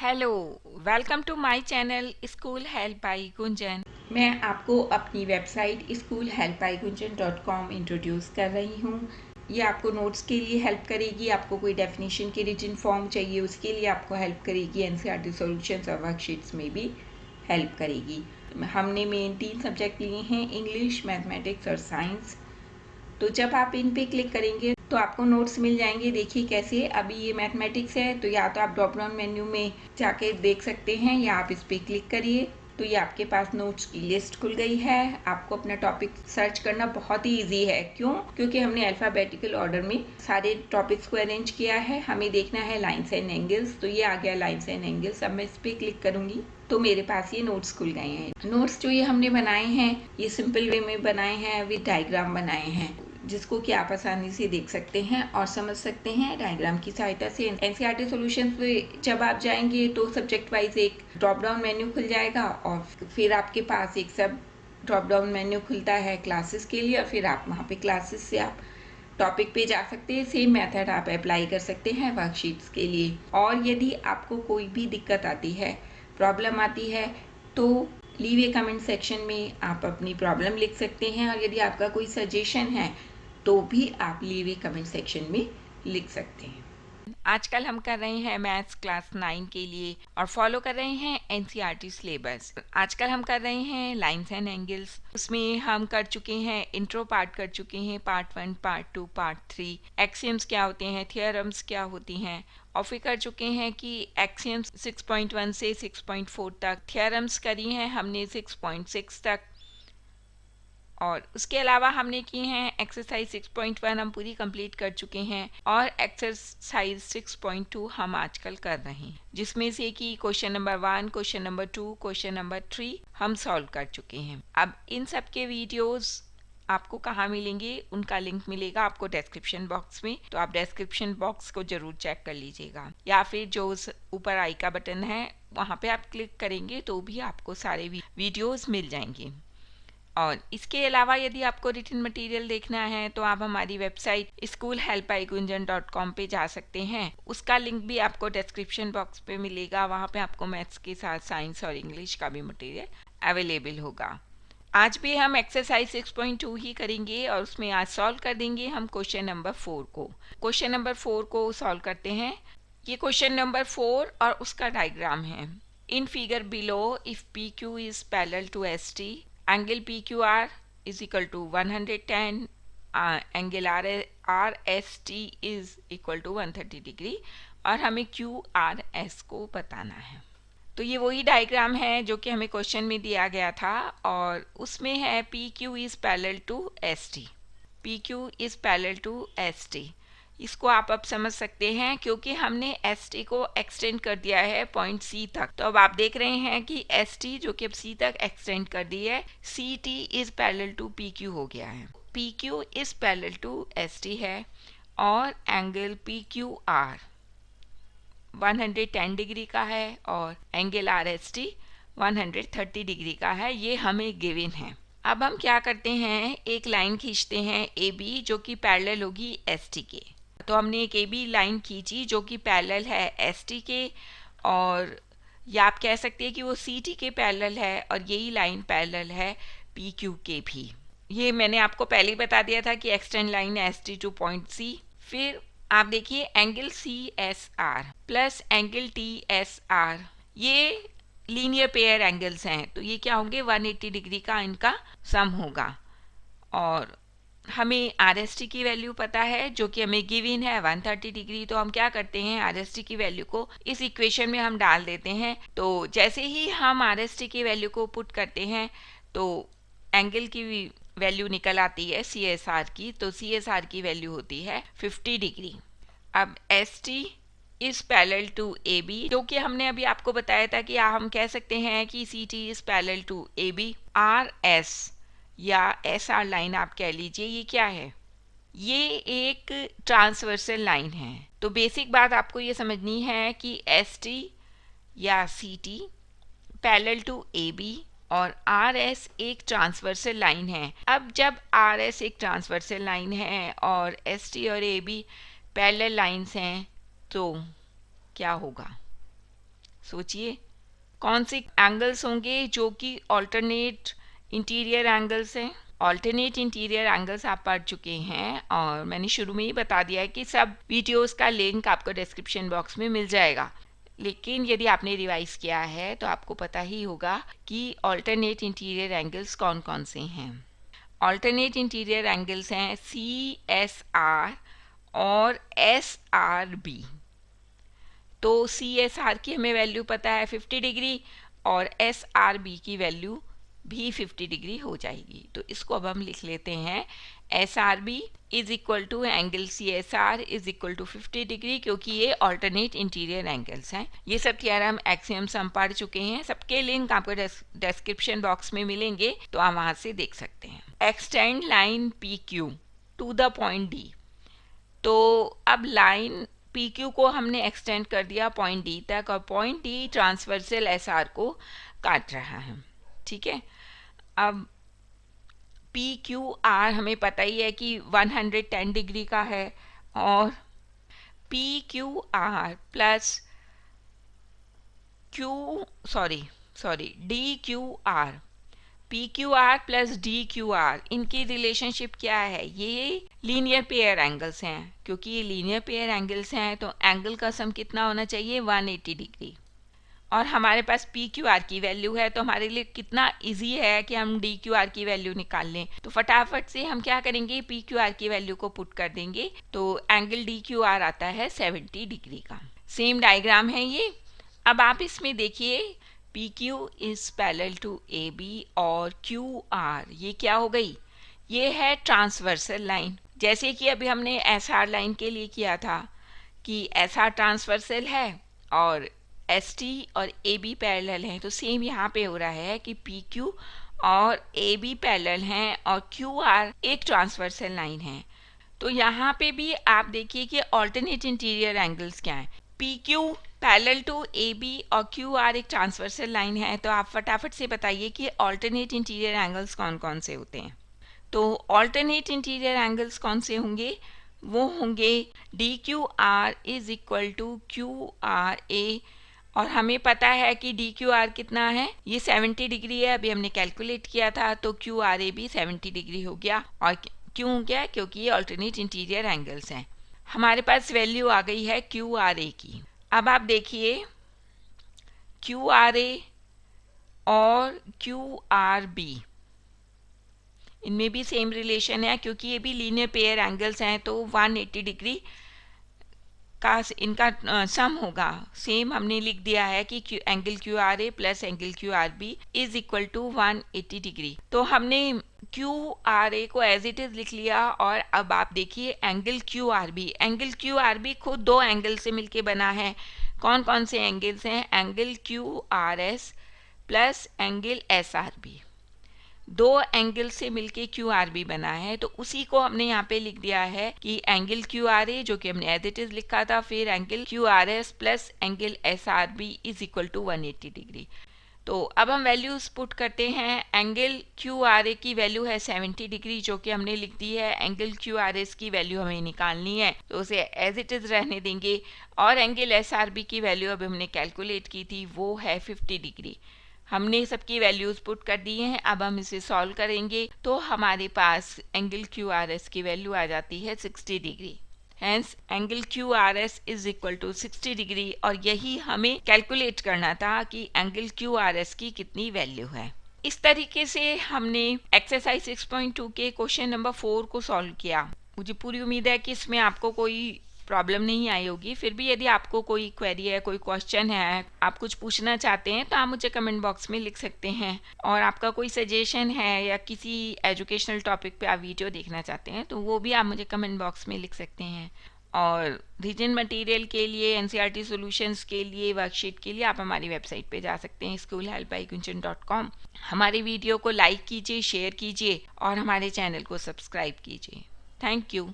Hello, welcome to my channel school help by Gunjan. मैं आपको अपनी वेबसाइट schoolhelpbygunjan.com इंट्रोड्यूस कर रही हूँ। ये आपको नोट्स के लिए हेल्प करेगी, आपको कोई डेफिनेशन की रिटन फॉर्म चाहिए उसके लिए आपको हेल्प करेगी, एनसीईआरटी सॉल्यूशंस और वर्कशीट्स में भी हेल्प करेगी। हमने मेन 3 सब्जेक्ट लिए हैं, इंग्लिश, मैथमेटिक्स और साइंस। तो जब आप इन पे क्लिक करेंगे तो आपको नोट्स मिल जाएंगे। देखिए कैसे, अभी ये मैथमेटिक्स है तो या तो आप ड्रॉप डाउन मेन्यू में जाके देख सकते हैं या आप इस पे क्लिक करिए तो ये आपके पास नोट्स की लिस्ट खुल गई है। आपको अपना टॉपिक सर्च करना बहुत ही इजी है। क्यों? क्योंकि हमने अल्फ़ाबेटिकल ऑर्डर में सारे टॉपिक्स को अरेंज किया है। हमें देखना है लाइन्स एंड एंगल्स, तो ये आ गया लाइन्स एंड एंगल्स। अब मैं इस पर क्लिक करूंगी तो मेरे पास ये नोट्स खुल गए हैं। नोट्स जो ये हमने बनाए हैं ये सिंपल वे में बनाए हैं, विद डायग्राम बनाए हैं, जिसको कि आप आसानी से देख सकते हैं और समझ सकते हैं डायग्राम की सहायता से। एनसीईआरटी सॉल्यूशंस पे जब आप जाएंगे तो सब्जेक्ट वाइज एक ड्रॉप डाउन मेन्यू खुल जाएगा और फिर आपके पास एक सब ड्रॉप डाउन मेन्यू खुलता है क्लासेस के लिए, और फिर आप वहाँ पे क्लासेस से आप टॉपिक पे जा सकते हैं। सेम मेथड आप अप्लाई कर सकते हैं वर्कशीट्स के लिए। और यदि आपको कोई भी दिक्कत आती है, प्रॉब्लम आती है, तो लीव ए कमेंट सेक्शन में आप अपनी प्रॉब्लम लिख सकते हैं, और यदि आपका कोई सजेशन है तो भी आप लीव ए कमेंट सेक्शन में लिख सकते हैं। आजकल हम कर रहे हैं मैथ्स क्लास 9 के लिए और फॉलो कर रहे हैं एनसीईआरटी सिलेबस। आजकल हम कर रहे हैं लाइन्स एंड एंगल्स। उसमें हम कर चुके हैं, इंट्रो पार्ट कर चुके हैं, पार्ट 1, पार्ट 2, पार्ट 3, एक्सियम्स क्या होते हैं, थियरम्स क्या होती हैं, और फिर कर चुके हैं कि एक्सियम्स 6.1 से 6.4 तक, थियरम्स करी हैं हमने 6.6 तक, और उसके अलावा हमने किए हैं एक्सरसाइज 6.1 हम पूरी कंप्लीट कर चुके हैं, और एक्सरसाइज 6.2 हम आजकल कर रहे हैं, जिसमें से कि question number 1, question number 2, question number 3 हम सॉल्व कर चुके हैं। अब इन सब के वीडियोस आपको कहाँ मिलेंगे, उनका लिंक मिलेगा आपको डिस्क्रिप्शन बॉक्स में, तो आप डिस्क्रिप्शन बॉक्स को जरूर चेक कर लीजिएगा, या फिर जो उस ऊपर आई का बटन है वहाँ पे आप क्लिक करेंगे तो भी आपको सारे वीडियोस मिल जाएंगे। और इसके अलावा यदि आपको रिटन मटेरियल देखना है तो आप हमारी वेबसाइट schoolhelpbygunjan.com पे जा सकते हैं। उसका लिंक भी आपको डिस्क्रिप्शन बॉक्स पे मिलेगा। वहाँ पे आपको मैथ्स के साथ साइंस और इंग्लिश का भी मटेरियल अवेलेबल होगा। आज भी हम एक्सरसाइज 6.2 ही करेंगे और उसमें आज सॉल्व कर देंगे हम क्वेश्चन नंबर 4 को। क्वेश्चन नंबर 4 को सॉल्व करते हैं। ये क्वेश्चन नंबर 4 और उसका डायग्राम है। In figure below, if PQ is parallel to ST, angle PQR is equal to 110, angle RST is equal to 130 degree, और हमें QRS को बताना है। तो ये वही डायग्राम है जो कि हमें क्वेश्चन में दिया गया था, और उसमें है PQ is parallel to ST, PQ is parallel to ST। इसको आप अब समझ सकते हैं क्योंकि हमने ST को एक्सटेंड कर दिया है पॉइंट C तक। तो अब आप देख रहे हैं कि ST जो कि अब C तक एक्सटेंड कर दी है, CT is parallel to PQ हो गया है। PQ is parallel to ST है, और एंगल PQR 110 डिग्री का है और एंगल RST 130 डिग्री का है। ये हमें गिवन है। अब हम क्या करते हैं, एक लाइन खींचते हैं AB जो कि पैरेलल होगी ST के। तो हमने एक AB लाइन खींची जो कि पैरेलल है ST के, और या आप कह सकते हैं कि वो CT के पैरेलल है, और यही लाइन पैरेलल है PQ के भी। ये मैंने आपको पहले ही बता दिया था कि एक्सटेंड लाइन है ST टू पॉइंट C। फिर आप देखिए angle CSR plus angle TSR, ये लीनियर पेयर एंगल्स हैं, तो ये क्या होंगे, 180 डिग्री का इनका सम होगा। और हमें RST की वैल्यू पता है जो कि हमें गिवन है 130 डिग्री। तो हम क्या करते हैं, RST की वैल्यू को इस इक्वेशन में हम डाल देते हैं। तो जैसे ही हम RST की वैल्यू को पुट करते हैं तो एंगल की वैल्यू निकल आती है CSR की। तो CSR की वैल्यू होती है 50 डिग्री। अब ST is parallel to AB, क्योंकि हमने अभी आपको बताया था कि हम कह सकते हैं कि CT is parallel to AB। RS या SR लाइन आप कह लीजिए, ये क्या है, ये एक ट्रांसवर्सल लाइन है। तो बेसिक बात आपको ये समझनी है कि ST या CT पैरेलल टू AB और RS एक ट्रांसवर्सल लाइन है। अब जब RS एक ट्रांसवर्सल लाइन है और ST और AB पैरेलल लाइंस हैं तो क्या होगा, सोचिए कौन से एंगल्स होंगे जो कि ऑल्टरनेट इंटीरियर एंगल्स हैं। ऑल्टरनेट इंटीरियर एंगल्स आप पढ़ चुके हैं और मैंने शुरू में ही बता दिया है कि सब वीडियोस का लिंक आपको डिस्क्रिप्शन बॉक्स में मिल जाएगा। लेकिन यदि आपने रिवाइज किया है तो आपको पता ही होगा कि ऑल्टरनेट इंटीरियर एंगल्स कौन कौन से हैं। ऑल्टरनेट इंटीरियर एंगल्स हैं CSR और SRB। तो CSR की हमें वैल्यू पता है 50 डिग्री और SRB की वैल्यू भी 50 डिग्री हो जाएगी। तो इसको अब हम लिख लेते हैं SRB is equal to angle CSR is equal to 50 degree, क्योंकि ये ऑल्टरनेट इंटीरियर एंगल्स हैं। ये सब थ्योरम एक्सियम्स हम पढ़ चुके हैं, सबके लिंक आपको डिस्क्रिप्शन बॉक्स में मिलेंगे, तो आप वहां से देख सकते हैं। Extend line PQ to the point D। तो अब लाइन PQ को हमने एक्सटेंड कर दिया पॉइंट D तक और पॉइंट D ट्रांसवर्सल SR को काट रहा है। ठीक है, अब PQR हमें पता ही है कि 110 डिग्री का है और PQR plus DQR, PQR plus DQR, इनकी रिलेशनशिप क्या है? ये लीनियर पेयर एंगल्स हैं। क्योंकि ये लीनियर पेयर एंगल्स हैं तो एंगल का सम कितना होना चाहिए? 180 डिग्री। और हमारे पास PQR की वैल्यू है तो हमारे लिए कितना इजी है कि हम DQR की वैल्यू निकाल लें। तो फटाफट से हम क्या करेंगे, PQR की वैल्यू को पुट कर देंगे तो एंगल DQR आता है 70 डिग्री का। सेम डायग्राम है ये। अब आप इसमें देखिए PQ is parallel to AB और QR ये क्या हो गई? ये है ट्रांसवर्सल लाइन। जैसे कि अभी हमने SR लाइन के लिए किया था कि SR ट्रांसवर्सल है और ST और AB पैरेलल हैं, तो सेम यहाँ पे हो रहा है कि PQ और AB पैरेलल हैं और QR एक ट्रांसवर्सल लाइन है। तो यहाँ पे भी आप देखिए कि ऑल्टरनेट इंटीरियर एंगल्स क्या हैं। PQ पैरेलल टू AB और QR एक ट्रांसवर्सल लाइन है, तो आप फटाफट से बताइए कि ऑल्टरनेट इंटीरियर एंगल्स कौन कौन से होते हैं। तो ऑल्टरनेट इंटीरियर एंगल्स कौन से होंगे? वो होंगे DQR is equal to QRA और हमें पता है कि DQR कितना है? ये 70 डिग्री है, अभी हमने कैलकुलेट किया था, तो QRA भी 70 डिग्री हो गया। और क्यों हो गया? क्योंकि ये ऑल्टरनेट इंटीरियर एंगल्स हैं। हमारे पास वैल्यू आ गई है QRA की। अब आप देखिए QRA और QRB इनमें भी सेम रिलेशन है, क्योंकि ये भी लीनियर पेयर एंगल्स हैं, तो 180 डिग्री का इनका सम होगा। सेम हमने लिख दिया है कि angle QRA plus angle QRB is equal to 180 degree. तो हमने QRA को एज इट इज लिख लिया। और अब आप देखिए एंगल QRB खुद दो एंगल से मिलके बना है। कौन कौन से एंगल्स हैं? Angle QRS plus angle SRB, दो एंगल से मिलके QRB बना है, तो उसी को हमने यहाँ पे लिख दिया है कि एंगल QRA जो कि हमने एज इट इज लिखा था, फिर angle QRS plus angle SRB is equal to 180 degree. तो अब हम वैल्यूज पुट करते हैं। एंगल QRA की वैल्यू है 70 डिग्री जो कि हमने लिख दी है। एंगल QRS की वैल्यू हमें निकालनी है तो उसे एज इट इज रहने देंगे। और एंगल SRB की वैल्यू अभी हमने कैलकुलेट की थी, वो है 50 डिग्री। हमने सबकी वैल्यूज पुट कर दी हैं। अब हम इसे सॉल्व करेंगे तो हमारे पास एंगल QRS की वैल्यू आ जाती है 60 degree. Hence angle QRS is equal to 60 degree. और यही हमें कैलकुलेट करना था कि एंगल QRS की कितनी वैल्यू है। इस तरीके से हमने एक्सरसाइज 6.2 के क्वेश्चन नंबर 4 को सॉल्व किया। मुझे पूरी उम्मीद है कि इसमें आपको कोई प्रॉब्लम नहीं आई होगी। फिर भी यदि आपको कोई क्वेरी है, कोई क्वेश्चन है, आप कुछ पूछना चाहते हैं तो आप मुझे कमेंट बॉक्स में लिख सकते हैं। और आपका कोई सजेशन है या किसी एजुकेशनल टॉपिक पे आप वीडियो देखना चाहते हैं तो वो भी आप मुझे कमेंट बॉक्स में लिख सकते हैं। और रीजन मटेरियल के लिए, NCERT सॉल्यूशंस के लिए, वर्कशीट के लिए आप हमारी वेबसाइट पे जा सकते हैं schoolhelpbygunjan.com। हमारे वीडियो को लाइक कीजिए, शेयर कीजिए और हमारे चैनल को सब्सक्राइब कीजिए। Thank you.